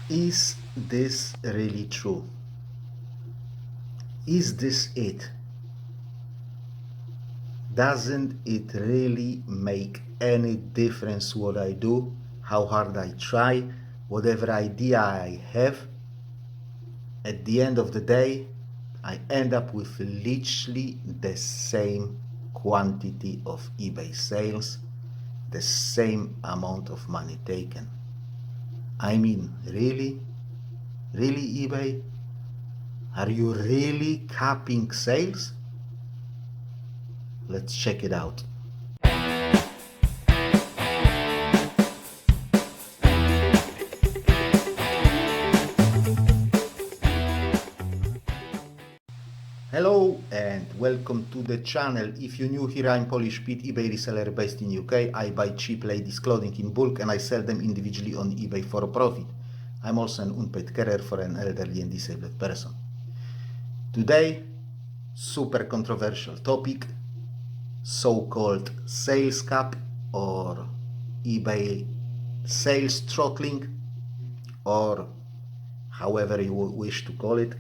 Is this really true? Is this it? Doesn't it really make any difference what I do, how hard I try, whatever idea I have? At the end of the day, I end up with literally the same quantity of eBay sales, the same amount of money taken. I mean, really? Really, eBay? Are you really capping sales? Let's check it out. Hello and welcome to the channel. If you're new here, I'm Polish Pete, eBay reseller based in UK. I buy cheap ladies clothing in bulk and I sell them individually on eBay for a profit. I'm also an unpaid carer for an elderly and disabled person. Today, super controversial topic, so-called sales cap or eBay sales throttling, or however you wish to call it.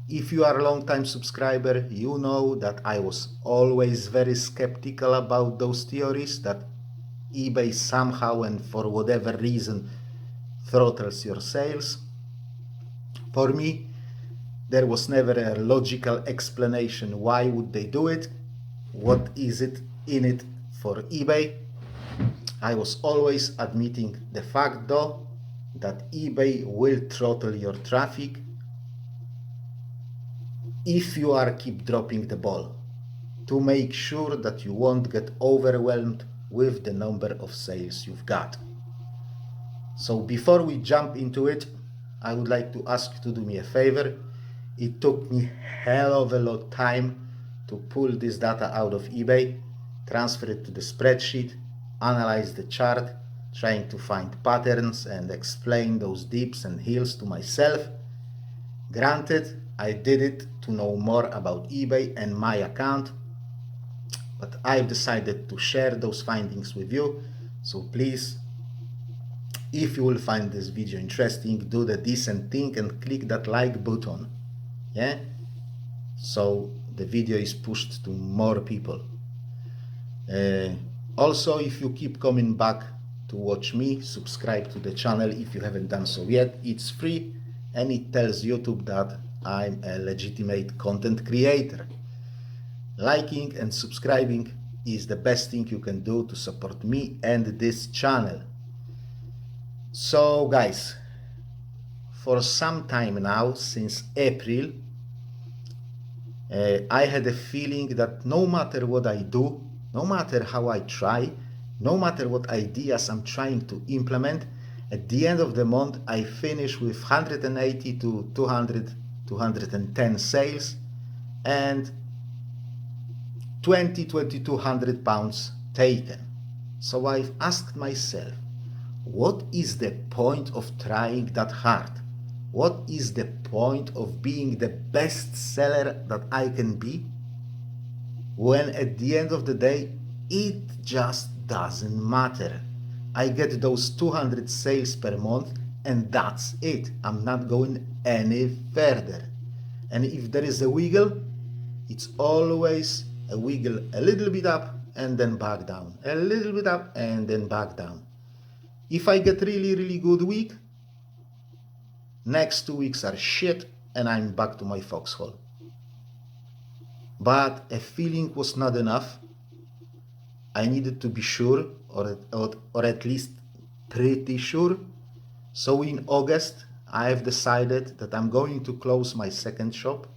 If you are a long-time subscriber, you know that I was always very skeptical about those theories that eBay somehow and for whatever reason throttles your sales. For me, there was never a logical explanation why would they do it, what is it in it for eBay. I was always admitting the fact though that eBay will throttle your traffic if you are keep dropping the ball, to make sure that you won't get overwhelmed with the number of sales you've got. So before we jump into it, I would like to ask you to do me a favor. It took me hell of a lot of time to pull this data out of eBay, transfer it to the spreadsheet, analyze the chart, trying to find patterns and explain those dips and hills to myself. Granted, I did it to know more about eBay and my account, but I've decided to share those findings with you. So please, if you will find this video interesting, do the decent thing and click that like button. Yeah? So the video is pushed to more people. Also, if you keep coming back to watch me, subscribe to the channel if you haven't done so yet. It's free and it tells YouTube that I'm a legitimate content creator. Liking and subscribing is the best thing you can do to support me and this channel. So guys, for some time now, since April, I had a feeling that no matter what I do, no matter how I try, no matter what ideas I'm trying to implement, at the end of the month I finish with 180 to 200, 210 sales and 2200 pounds taken. So I've asked myself, what is the point of trying that hard? What is the point of being the best seller that I can be when at the end of the day it just doesn't matter? I get those 200 sales per month and that's it. I'm not going any further. And if there is a wiggle, it's always a wiggle a little bit up and then back down, a little bit up and then back down. If I get really good week, next 2 weeks are shit and I'm back to my foxhole. But a feeling was not enough. I needed to be sure, or at least pretty sure. So in August, I have decided that I'm going to close my second shop,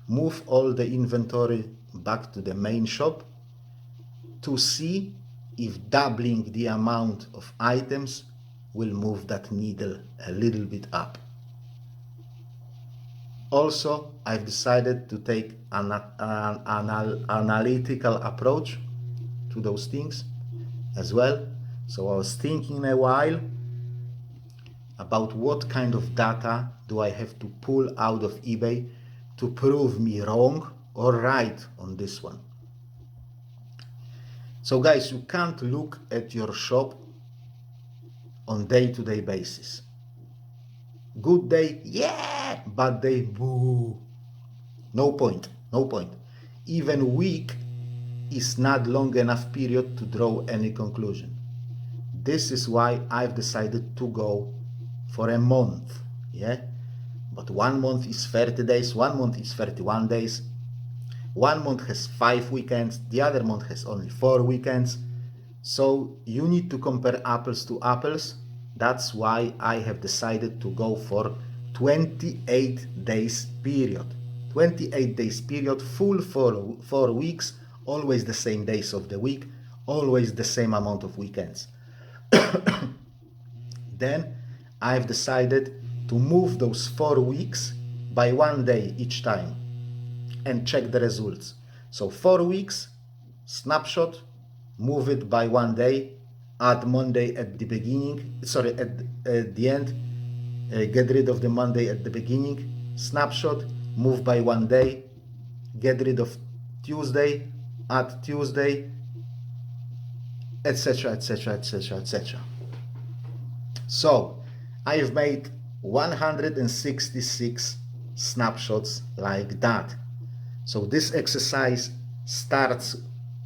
move all the inventory back to the main shop to see if doubling the amount of items will move that needle a little bit up. Also, I've decided to take an analytical approach to those things as well. So I was thinking a while about what kind of data do I have to pull out of eBay to prove me wrong or right on this one. So guys, you can't look at your shop on day-to-day basis. Good day, yeah. Bad day, boo. No point, no point. Even week is not long enough period to draw any conclusion. This is why I've decided to go for a month. Yeah, but 1 month is 30 days, 1 month is 31 days, 1 month has 5 weekends, the other month has only 4 weekends. So you need to compare apples to apples. That's why I have decided to go for 28 days period. 28 days period, full 4 weeks, always the same days of the week, always the same amount of weekends. Then I've decided to move those 4 weeks by 1 day each time and check the results. So 4 weeks, snapshot, move it by 1 day, add Monday at the beginning, sorry, at the end, get rid of the Monday at the beginning, snapshot, move by 1 day, get rid of Tuesday, add Tuesday, etc., etc., etc., etc. So I've made 166 snapshots like that. So this exercise starts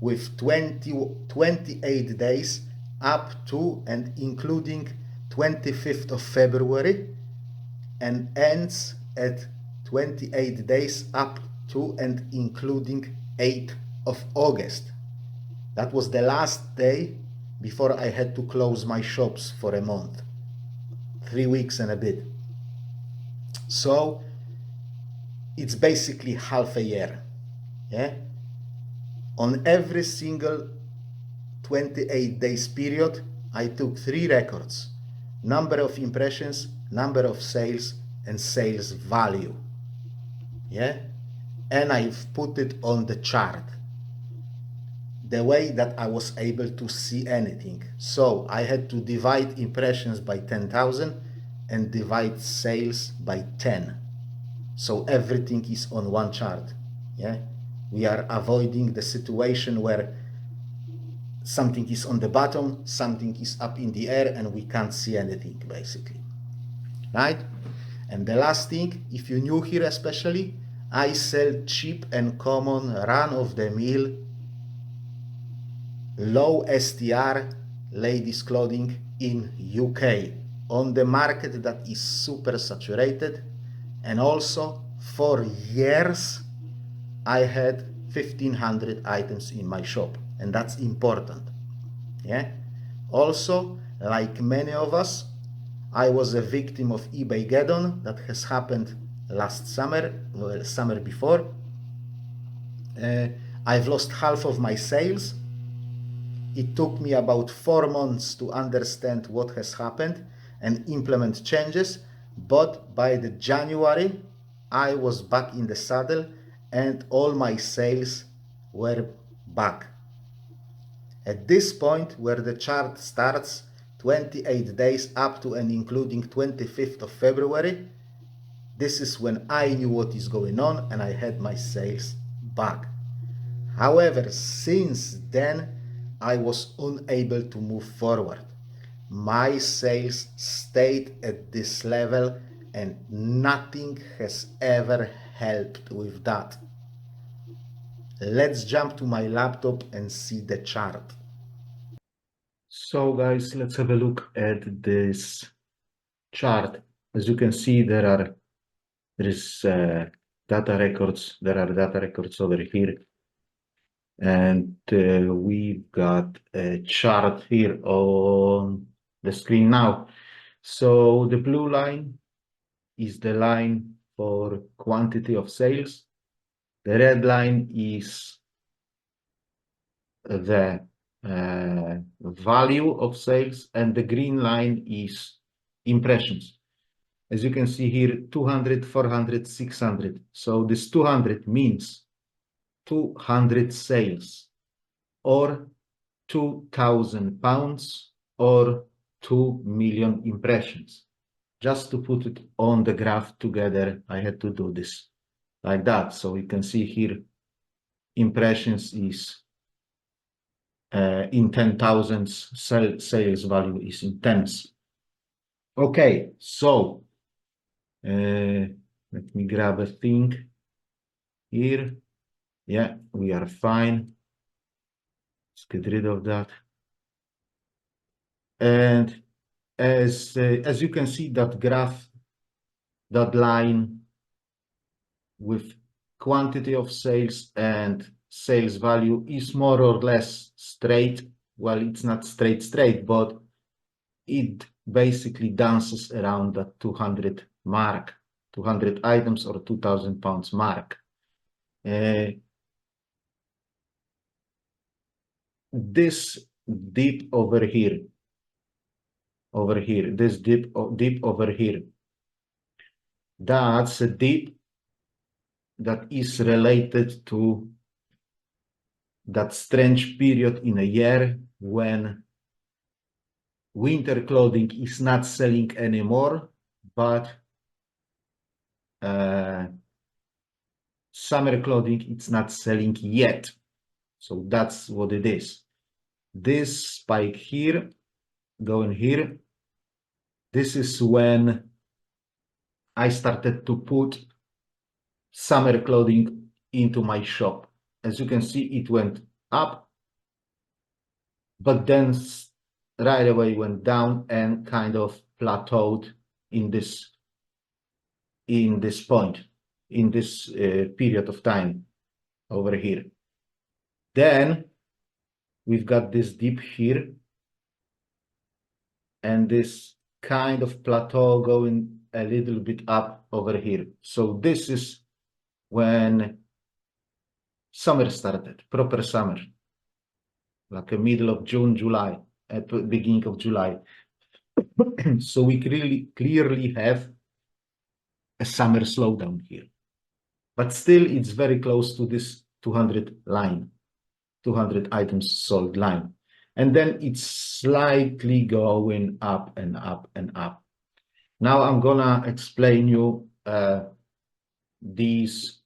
with 28 days up to and including 25th of February and ends at 28 days up to and including 8th of August. That was the last day before I had to close my shops for a month. 3 weeks and a bit. So it's basically half a year. Yeah. On every single 28 days period, I took 3 records: number of impressions, number of sales, and sales value. Yeah. And I've put it on the chart the way that I was able to see anything. So I had to divide impressions by 10,000 and divide sales by 10. So everything is on one chart. Yeah, we are avoiding the situation where something is on the bottom, something is up in the air, and we can't see anything basically, right? And the last thing, if you're new here especially, I sell cheap and common run-of-the-mill low STR ladies clothing in UK on the market that is super saturated. And also for years I had 1500 items in my shop, and that's important. Yeah. Also, like many of us, I was a victim of eBay Geddon that has happened last summer, well, summer before. I've lost half of my sales. It took me about 4 months to understand what has happened and implement changes, but by the January I was back in the saddle and all my sales were back. At this point where the chart starts, 28 days up to and including 25th of February, this is when I knew what is going on and I had my sales back. However, since then I was unable to move forward. My sales stayed at this level and nothing has ever helped with that. Let's jump to my laptop and see the chart. So guys, let's have a look at this chart. As you can see, there is data records. There are data records over here. And we've got a chart here on the screen now. So the blue line is the line for quantity of sales. The red line is the value of sales, and the green line is impressions. As you can see here, 200, 400, 600. So this 200 means 200 sales, or £2,000, or 2 million impressions. Just to put it on the graph together, I had to do this like that. So you can see here, impressions is in 10,000s, sales value is in tens. Okay, so Let me grab a thing here. Yeah, we are fine. Let's get rid of that. And as you can see, that graph, that line with quantity of sales and sales value is more or less straight. Well, it's not straight, but it basically dances around that 200 mark, 200 items or 2,000 pounds mark. This dip over here, this dip over here, that's a dip that is related to that strange period in a year when winter clothing is not selling anymore, but summer clothing it's not selling yet. So that's what it is. This spike here, going here, this is when I started to put summer clothing into my shop. As you can see, it went up, but then right away went down and kind of plateaued in this point, in this period of time over here. Then we've got this dip here and this kind of plateau going a little bit up over here. So this is when summer started, proper summer, like a middle of June, July, at the beginning of July. So we clearly have a summer slowdown here. But still, it's very close to this 200 line, 200 items sold line. And then it's slightly going up and up and up. Now I'm gonna explain you these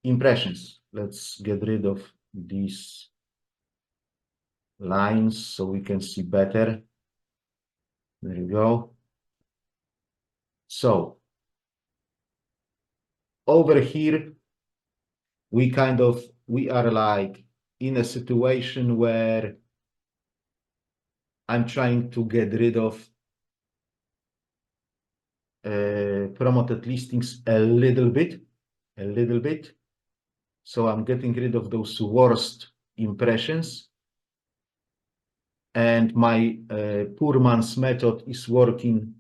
impressions. Let's get rid of these lines so we can see better. There you go. So over here, we are like in a situation where I'm trying to get rid of promoted listings a little bit. So I'm getting rid of those worst impressions. And my poor man's method is working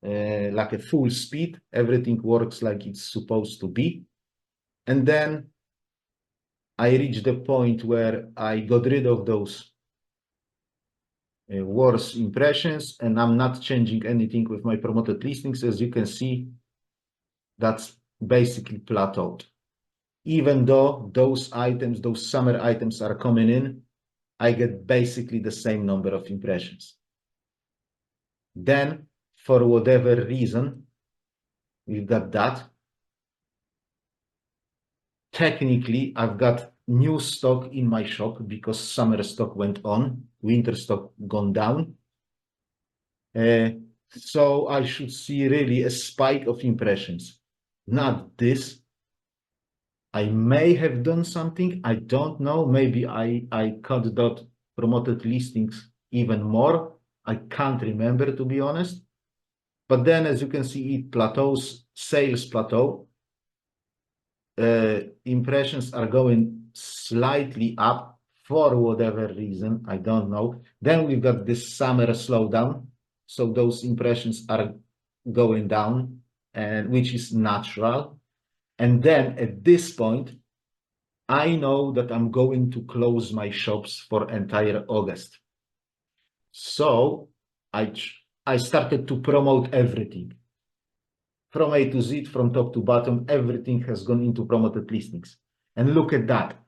like a full speed. Everything works like it's supposed to be. And then I reached the point where I got rid of those worse impressions, and I'm not changing anything with my promoted listings. As you can see, that's basically plateaued. Even though those items, those summer items are coming in, I get basically the same number of impressions. Then, for whatever reason, we've got that. Technically, I've got new stock in my shop because summer stock went on, winter stock gone down. So I should see really a spike of impressions, not this. I may have done something, I don't know. Maybe I cut that promoted listings even more. I can't remember, to be honest. But then, as you can see, it plateaus, sales plateau. Impressions are going slightly up for whatever reason, I don't know. Then we've got this summer slowdown. So those impressions are going down, and which is natural. And then at this point, I know that I'm going to close my shops for entire August. So I started to promote everything. From A to Z, from top to bottom, everything has gone into promoted listings. And look at that.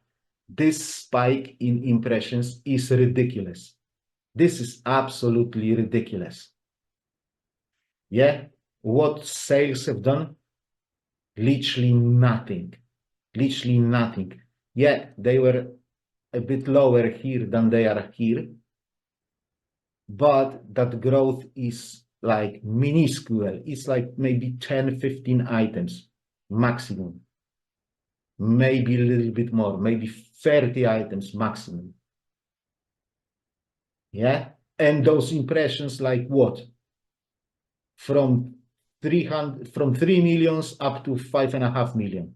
This spike in impressions is ridiculous. This is absolutely ridiculous. Yeah, what sales have done? Literally nothing. Literally nothing. Yeah, they were a bit lower here than they are here, but that growth is like minuscule. It's like maybe 10, 15 items maximum. Maybe a little bit more, maybe 30 items maximum. Yeah. And those impressions, like what? From 3 millions up to 5.5 million.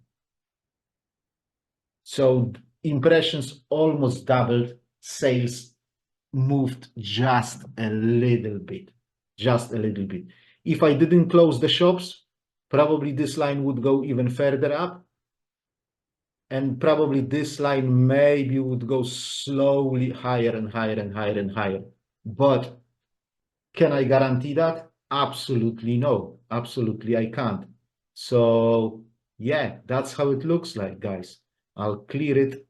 So impressions almost doubled, sales moved just a little bit, just a little bit. If I didn't close the shops, probably this line would go even further up. And probably this line maybe would go slowly higher and higher and higher and higher. But can I guarantee that? Absolutely no. Absolutely I can't. So yeah, that's how it looks like, guys. I'll clear it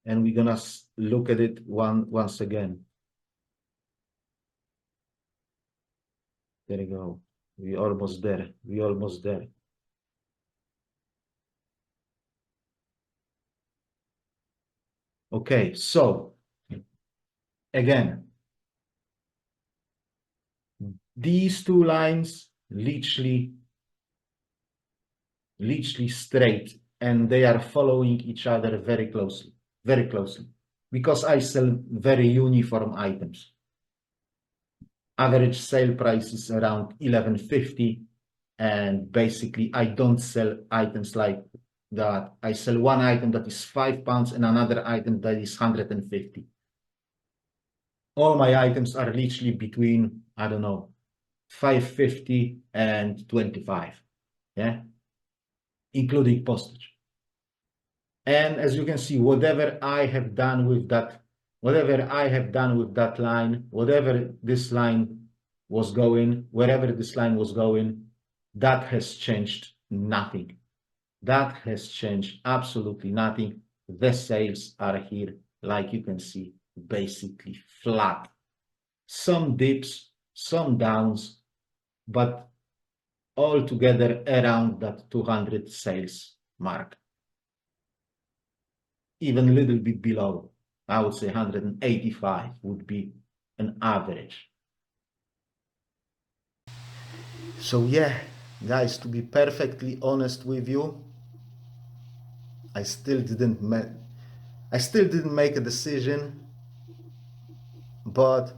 and we're gonna look at it once again. There you go. We're almost there. We're almost there. Okay, so again, these two lines literally straight, and they are following each other very closely, because I sell very uniform items. Average sale price is around 11.50, and basically I don't sell items like that. I sell one item that is £5 and another item that is 150. All my items are literally between, I don't know, 5.50 and 25, yeah, including postage. And as you can see, whatever I have done with that line, whatever this line was going, wherever this line was going, that has changed nothing. That has changed absolutely nothing. The sales are here, like you can see, basically flat. Some dips, some downs, but all together around that 200 sales mark. Even a little bit below, I would say 185 would be an average. So yeah, guys, to be perfectly honest with you, I still didn't make a decision, but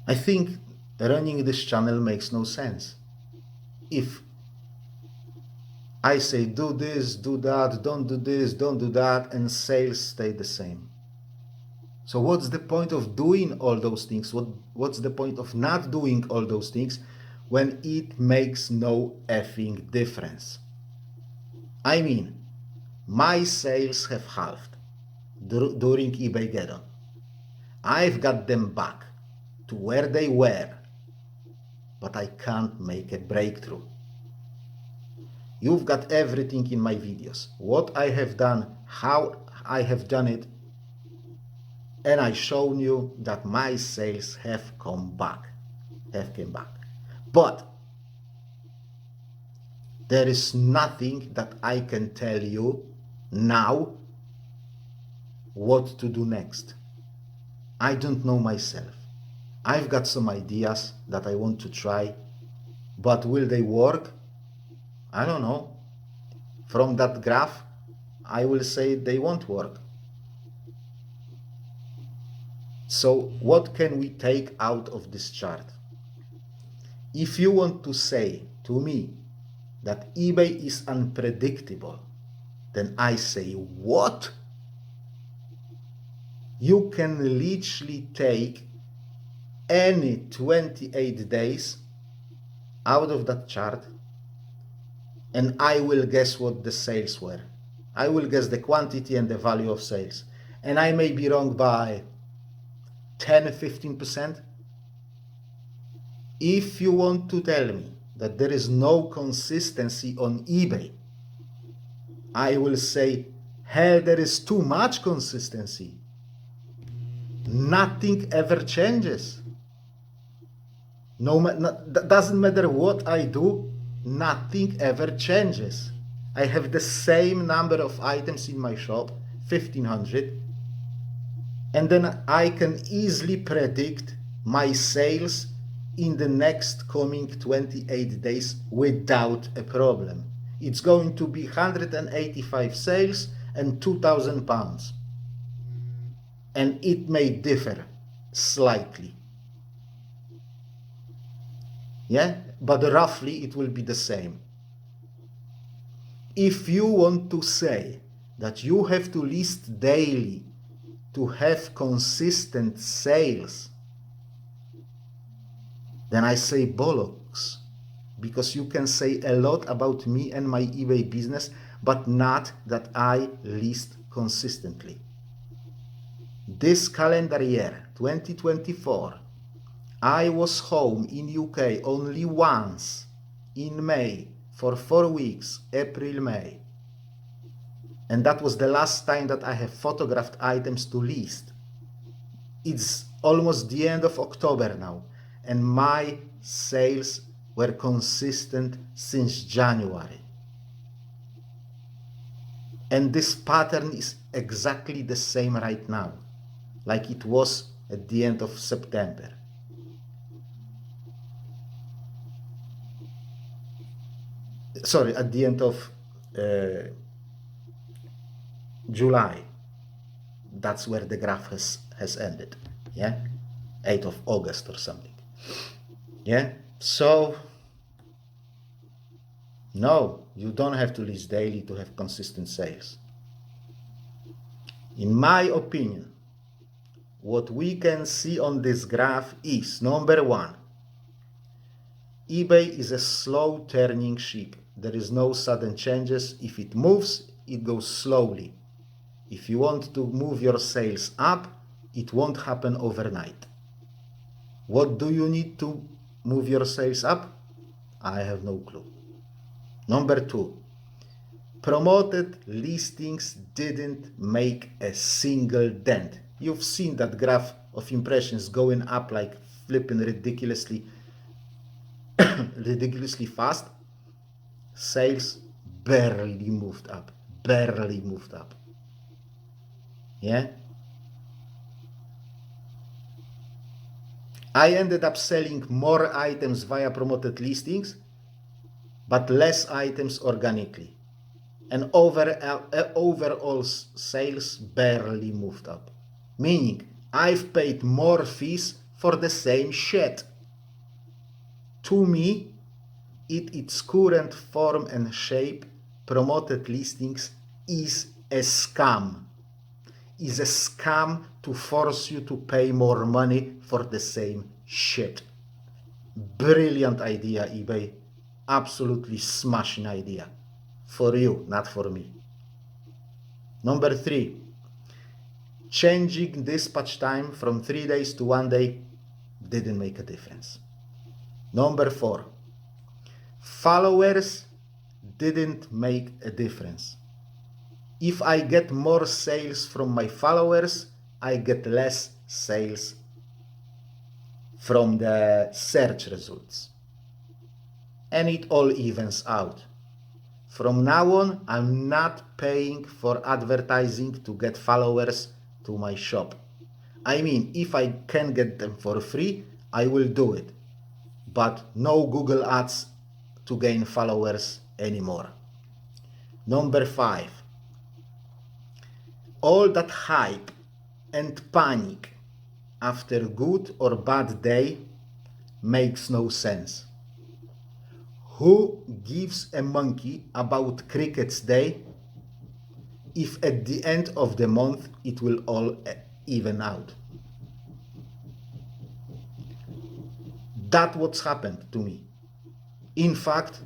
I think running this channel makes no sense. If I say do this, do that, don't do this, don't do that, and sales stay the same. So what's the point of doing all those things? What's the point of not doing all those things when it makes no effing difference? I mean, my sales have halved during eBay Geddon. I've got them back to where they were, but I can't make a breakthrough. You've got everything in my videos, what I have done, how I have done it, and I've shown you that my sales have come back. But there is nothing that I can tell you now what to do next. I don't know myself. I've got some ideas that I want to try, but will they work? I don't know. From that graph, I will say they won't work. So what can we take out of this chart? If you want to say to me that eBay is unpredictable, then I say, what? You can literally take any 28 days out of that chart, and I will guess what the sales were. I will guess the quantity and the value of sales. And I may be wrong by 10 or 15%. If you want to tell me that there is no consistency on eBay, I will say, hell, there is too much consistency. Nothing ever changes. Doesn't matter what I do, nothing ever changes. I have the same number of items in my shop, 1500, And then I can easily predict my sales in the next coming 28 days without a problem. It's going to be 185 sales and 2,000 pounds. And it may differ slightly. Yeah, but roughly it will be the same. If you want to say that you have to list daily to have consistent sales, then I say bollocks, because you can say a lot about me and my eBay business, but not that I list consistently. This calendar year, 2024, I was home in UK only once in May for 4 weeks, April, May. And that was the last time that I have photographed items to list. It's almost the end of October now, and my sales were consistent since January. And this pattern is exactly the same right now, like it was at the end of September. Sorry, at the end of July. That's where the graph has ended. Yeah, 8th of August or something. Yeah, so no, you don't have to list daily to have consistent sales. In my opinion, what we can see on this graph is, number one, eBay is a slow turning ship. There is no sudden changes. If it moves, it goes slowly. If you want to move your sales up, it won't happen overnight. What do you need to move your sales up? I have no clue. Number two, promoted listings didn't make a single dent. You've seen that graph of impressions going up like flipping ridiculously fast. Sales barely moved up. Yeah, I ended up selling more items via promoted listings, but less items organically. And overall sales barely moved up. Meaning, I've paid more fees for the same shit. To me, in its current form and shape, promoted listings is a scam. Is a scam to force you to pay more money for the same shit. Brilliant idea, eBay. Absolutely smashing idea. For you, not for me. Number three, changing dispatch time from 3 days to 1 day didn't make a difference. Number four, followers didn't make a difference. If I get more sales from my followers, I get less sales from the search results. And it all evens out. From now on, I'm not paying for advertising to get followers to my shop. I mean, if I can get them for free, I will do it. But no Google ads to gain followers anymore. Number five, all that hype and panic after good or bad day makes no sense. Who gives a monkey about Cricket's Day if at the end of the month it will all even out? That's what's happened to me. In fact,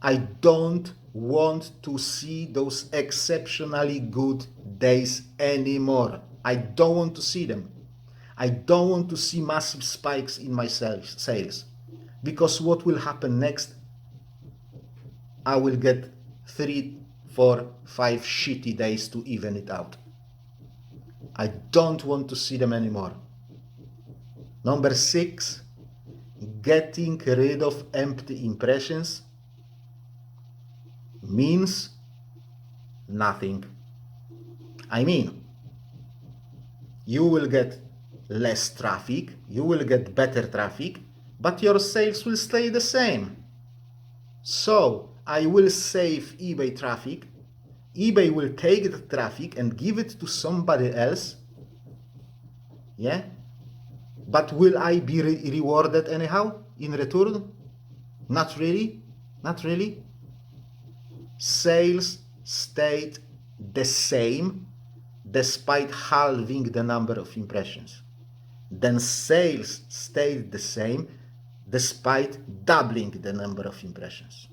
I don't want to see those exceptionally good days anymore. I don't want to see them. I don't want to see massive spikes in my sales. Because what will happen next? I will get 3, 4, 5 shitty days to even it out. I don't want to see them anymore. Number 6, getting rid of empty impressions means nothing. I mean, You will get less traffic, you will get better traffic, but your sales will stay the same. So I will save eBay traffic, eBay will take the traffic and give it to somebody else, yeah? But will I be rewarded anyhow in return? Not really, not really. Sales stayed the same despite halving the number of impressions. Then sales stayed the same despite doubling the number of impressions.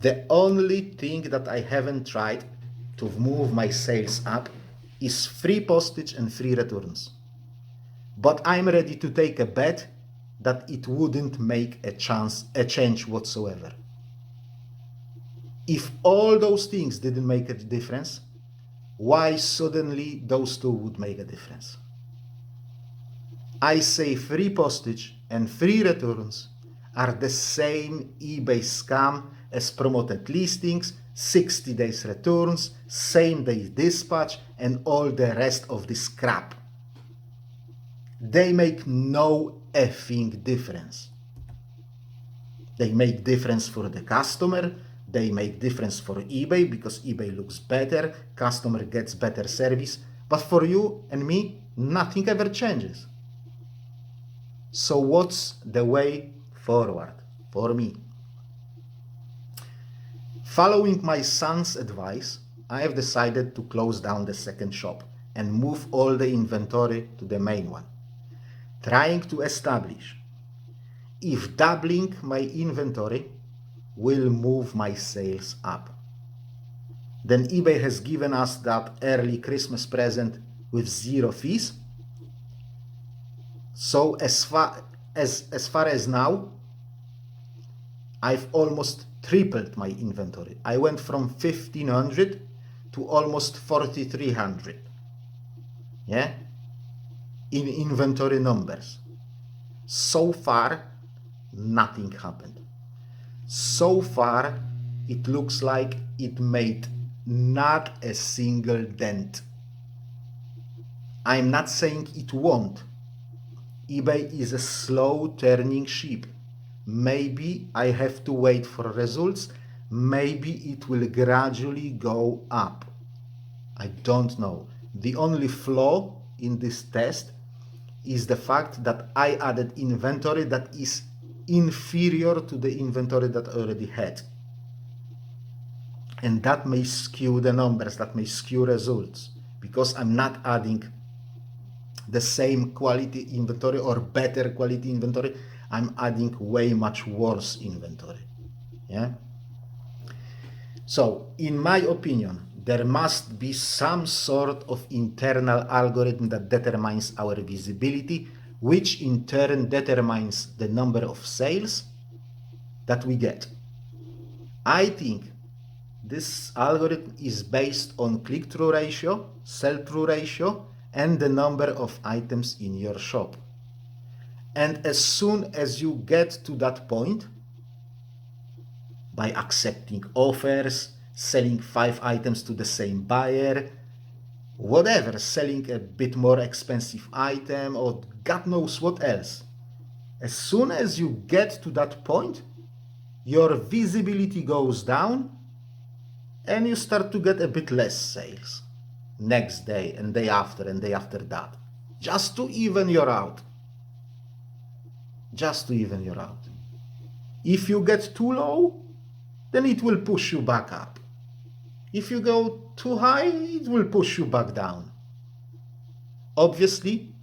The only thing that I haven't tried to move my sales up is free postage and free returns. But I'm ready to take a bet that it wouldn't make a change whatsoever. If all those things didn't make a difference, why suddenly those two would make a difference? I say free postage and free returns are the same eBay scam as promoted listings, 60 days returns, same day dispatch, and all the rest of this crap. They make no effing difference. They make difference for the customer, they make difference for eBay because eBay looks better, customer gets better service, but for you and me, nothing ever changes. So what's the way forward for me? Following my son's advice, I have decided to close down the second shop and move all the inventory to the main one, trying to establish if doubling my inventory will move my sales up. Then eBay has given us that early Christmas present with 0 fees. So as far as now, I've almost tripled my inventory. I went from 1,500 to almost 4,300. Yeah? In inventory numbers. So far, nothing happened. So far, it looks like it made not a single dent. I'm not saying it won't. eBay is a slow turning ship. Maybe I have to wait for results. Maybe it will gradually go up. I don't know. The only flaw in this test is the fact that I added inventory that is inferior to the inventory that I already had. And that may skew the numbers, that may skew results, because I'm not adding the same quality inventory or better quality inventory. I'm adding way much worse inventory. Yeah. So, in my opinion, there must be some sort of internal algorithm that determines our visibility, which in turn determines the number of sales that we get. I think this algorithm is based on click-through ratio, sell-through ratio, and the number of items in your shop. And as soon as you get to that point, by accepting offers, selling 5 items to the same buyer, whatever, selling a bit more expensive item, or God knows what else. As soon as you get to that point, your visibility goes down and you start to get a bit less sales next day and day after and day after that, just to even you out. Just to even you out. If you get too low, then it will push you back up. If you go too high, it will push you back down. Obviously,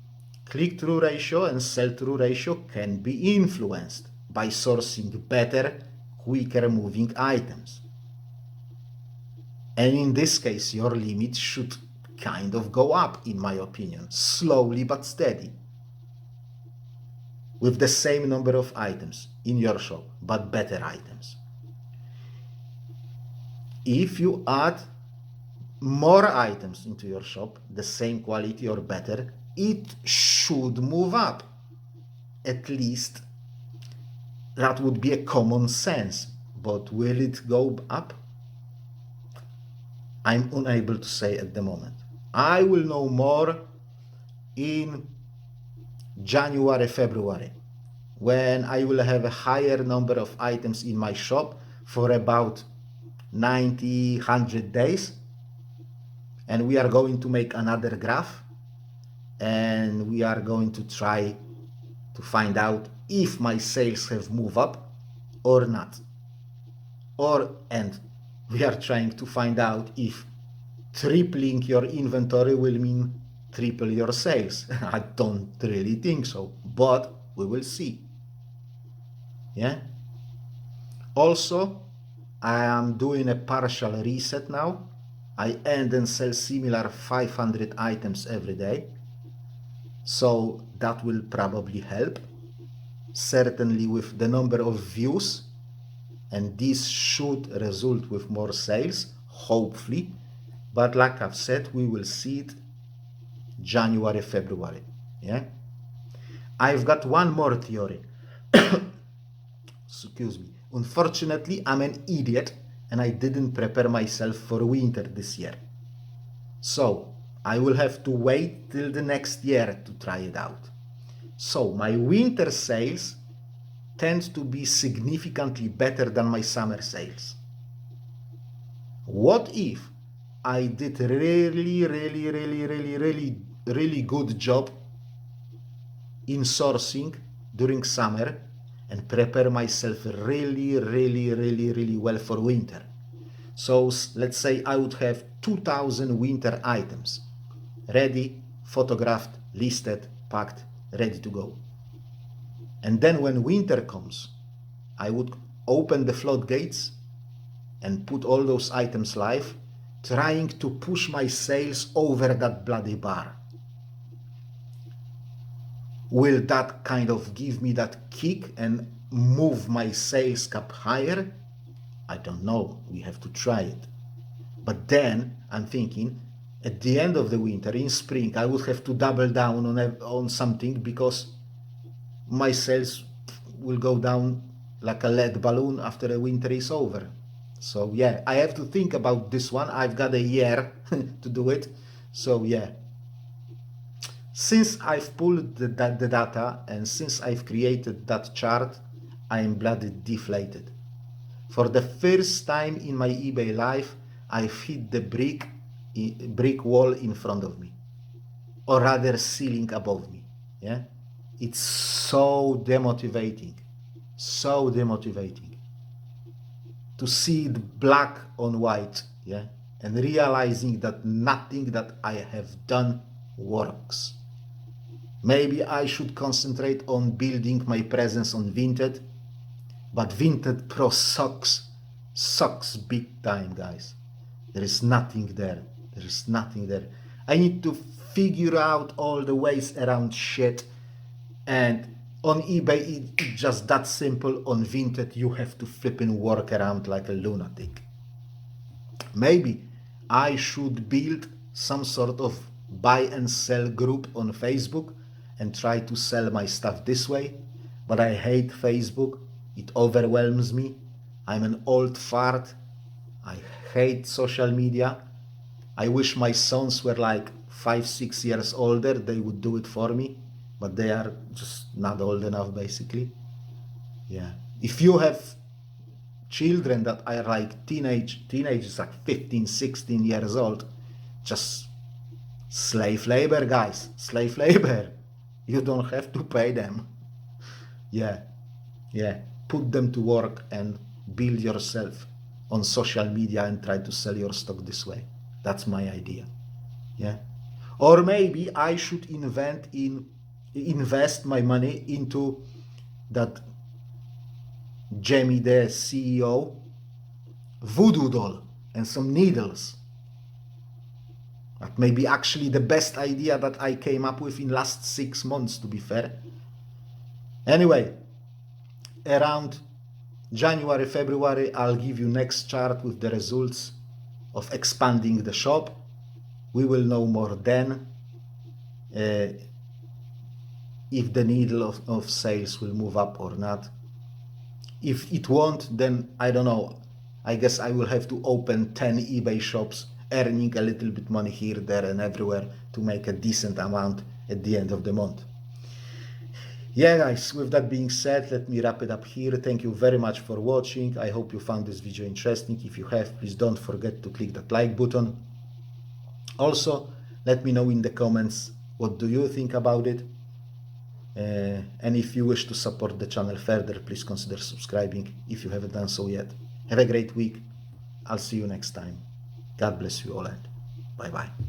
click-through ratio and sell-through ratio can be influenced by sourcing better, quicker moving items. And in this case, your limit should kind of go up, in my opinion, slowly but steady, with the same number of items in your shop, but better items. If you add more items into your shop, the same quality or better, it should move up. At least that would be a common sense. But will it go up? I'm unable to say at the moment. I will know more in January, February, when I will have a higher number of items in my shop for about 90, 100 days. And we are going to make another graph, and we are going to try to find out if my sales have moved up or not. And we are trying to find out if tripling your inventory will mean triple your sales. I don't really think so, but we will see. Yeah. Also, I am doing a partial reset now. I end and sell similar 500 items every day. So that will probably help, certainly with the number of views, and this should result with more sales, hopefully. But like I've said, we will see it January, February. Yeah. I've got one more theory. Excuse me. Unfortunately, I'm an idiot and I didn't prepare myself for winter this year. So I will have to wait till the next year to try it out. So my winter sales tend to be significantly better than my summer sales. What if I did really good job in sourcing during summer and prepare myself really well for winter? So let's say I would have 2,000 winter items ready, photographed, listed, packed, ready to go. And then when winter comes, I would open the floodgates and put all those items live, trying to push my sales over that bloody bar. Will that kind of give me that kick and move my sales cap higher? I don't know. We have to try it. But then I'm thinking, at the end of the winter, in spring, I would have to double down on something, because my sales will go down like a lead balloon after the winter is over. So yeah, I have to think about this one. I've got a year to do it. So yeah, since I've pulled the data and since I've created that chart, I am bloody deflated. For the first time in my eBay life, I've hit the brick wall in front of me, or rather ceiling above me. Yeah, it's so demotivating to see it black on white. Yeah, and realizing that nothing that I have done works. Maybe I should concentrate on building my presence on Vinted, but Vinted Pro sucks big time, guys. There is nothing there. I need to figure out all the ways around shit, and on eBay it's just that simple. On Vinted you have to flipping work around like a lunatic. Maybe I should build some sort of buy and sell group on Facebook and try to sell my stuff this way, but I hate Facebook. It overwhelms me. I'm an old fart. I hate social media. I wish my sons were like 5-6 years older. They would do it for me, but they are just not old enough, basically. Yeah. If you have children that are like teenagers, like 15, 16 years old, just slave labor, guys. Slave labor. You don't have to pay them. Yeah. Put them to work and build yourself on social media and try to sell your stock this way. That's my idea. Yeah. Or maybe I should invest my money into that Jamie, the CEO, voodoo doll and some needles. That may be actually the best idea that I came up with in last 6 months, to be fair. Anyway, around January, February, I'll give you next chart with the results of expanding the shop. We will know more then if the needle of sales will move up or not. If it won't, then I don't know. I guess I will have to open 10 eBay shops earning a little bit money here, there and everywhere to make a decent amount at the end of the month. Yeah guys, with that being said, let me wrap it up here. Thank you very much for watching. I hope you found this video interesting. If you have, please don't forget to click that like button. Also, let me know in the comments what do you think about it. And if you wish to support the channel further, please consider subscribing if you haven't done so yet. Have a great week. I'll see you next time. God bless you all and bye bye.